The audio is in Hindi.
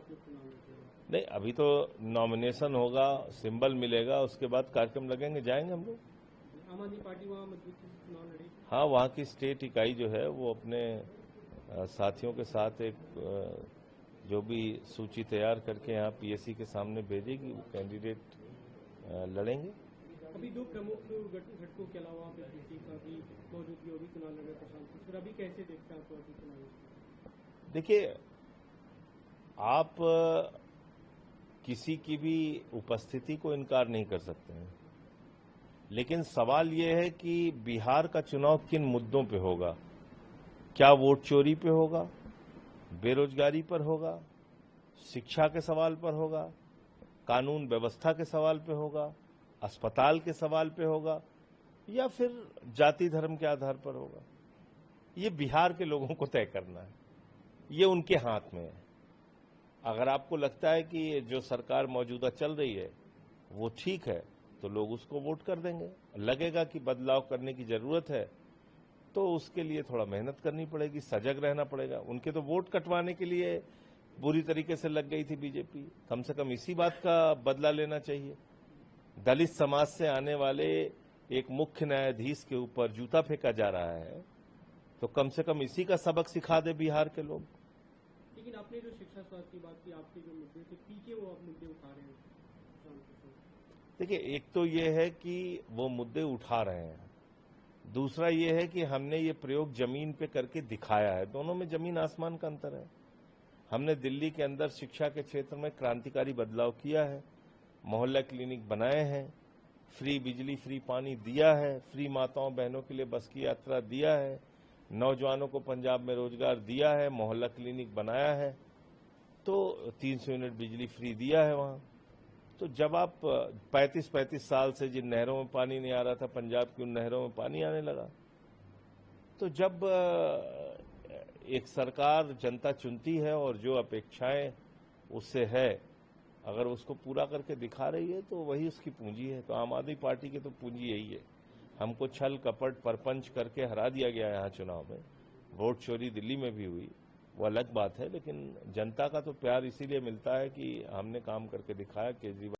आप लोग चुनाव लड़ रहे हो? नहीं, अभी तो नॉमिनेशन होगा, सिंबल मिलेगा, उसके बाद कार्यक्रम लगेंगे, जाएंगे हम लोग। आम आदमी पार्टी वहाँ मजबूती से चुनाव लड़ेगी? हाँ, वहाँ की स्टेट इकाई जो है वो अपने साथियों के साथ एक जो भी सूची तैयार करके यहाँ पीएससी के सामने भेजेगी, वो कैंडिडेट लड़ेंगे। अभी दो प्रमुख घटकों के अलावा किसी का भी मौजूदगी होगी चुनाव लड़ रहे प्रशांत किशोर, अभी कैसे देखते हैं आपको अभी चुनाव? देखिए, आप किसी की भी उपस्थिति को इनकार नहीं कर सकते हैं, लेकिन सवाल यह है कि बिहार का चुनाव किन मुद्दों पे होगा। क्या वोट चोरी पे होगा, बेरोजगारी पर होगा, शिक्षा के सवाल पर होगा, कानून व्यवस्था के सवाल पे होगा, अस्पताल के सवाल पे होगा, या फिर जाति धर्म के आधार पर होगा। ये बिहार के लोगों को तय करना है, ये उनके हाथ में है। अगर आपको लगता है कि जो सरकार मौजूदा चल रही है वो ठीक है तो लोग उसको वोट कर देंगे। लगेगा कि बदलाव करने की जरूरत है तो उसके लिए थोड़ा मेहनत करनी पड़ेगी, सजग रहना पड़ेगा। उनके तो वोट कटवाने के लिए बुरी तरीके से लग गई थी बीजेपी, कम से कम इसी बात का बदला लेना चाहिए। दलित समाज से आने वाले एक मुख्य न्यायाधीश के ऊपर जूता फेंका जा रहा है, तो कम से कम इसी का सबक सिखा दे बिहार के लोग। लेकिन आपने जो शिक्षा स्वास्थ्य की बात की, आपके जो मुद्दे थे पीके वो आप मुद्दे उठा रहे हैं। देखिए, एक तो ये है कि वो मुद्दे उठा रहे हैं, दूसरा ये है कि हमने ये प्रयोग जमीन पे करके दिखाया है। दोनों में जमीन आसमान का अंतर है। हमने दिल्ली के अंदर शिक्षा के क्षेत्र में क्रांतिकारी बदलाव किया है, मोहल्ला क्लिनिक बनाए हैं, फ्री बिजली फ्री पानी दिया है, फ्री माताओं बहनों के लिए बस की यात्रा दिया है, नौजवानों को पंजाब में रोजगार दिया है, मोहल्ला क्लिनिक बनाया है, तो 300 यूनिट बिजली फ्री दिया है वहां। तो जब आप 35 साल से जिन नहरों में पानी नहीं आ रहा था पंजाब की, उन नहरों में पानी आने लगा। तो जब एक सरकार जनता चुनती है और जो अपेक्षाएं उससे है, अगर उसको पूरा करके दिखा रही है तो वही उसकी पूंजी है। तो आम आदमी पार्टी की तो पूंजी यही है। हमको छल कपट परपंच करके हरा दिया गया यहाँ चुनाव में। वोट चोरी दिल्ली में भी हुई, वो अलग बात है, लेकिन जनता का तो प्यार इसीलिए मिलता है कि हमने काम करके दिखाया। केजरीवाल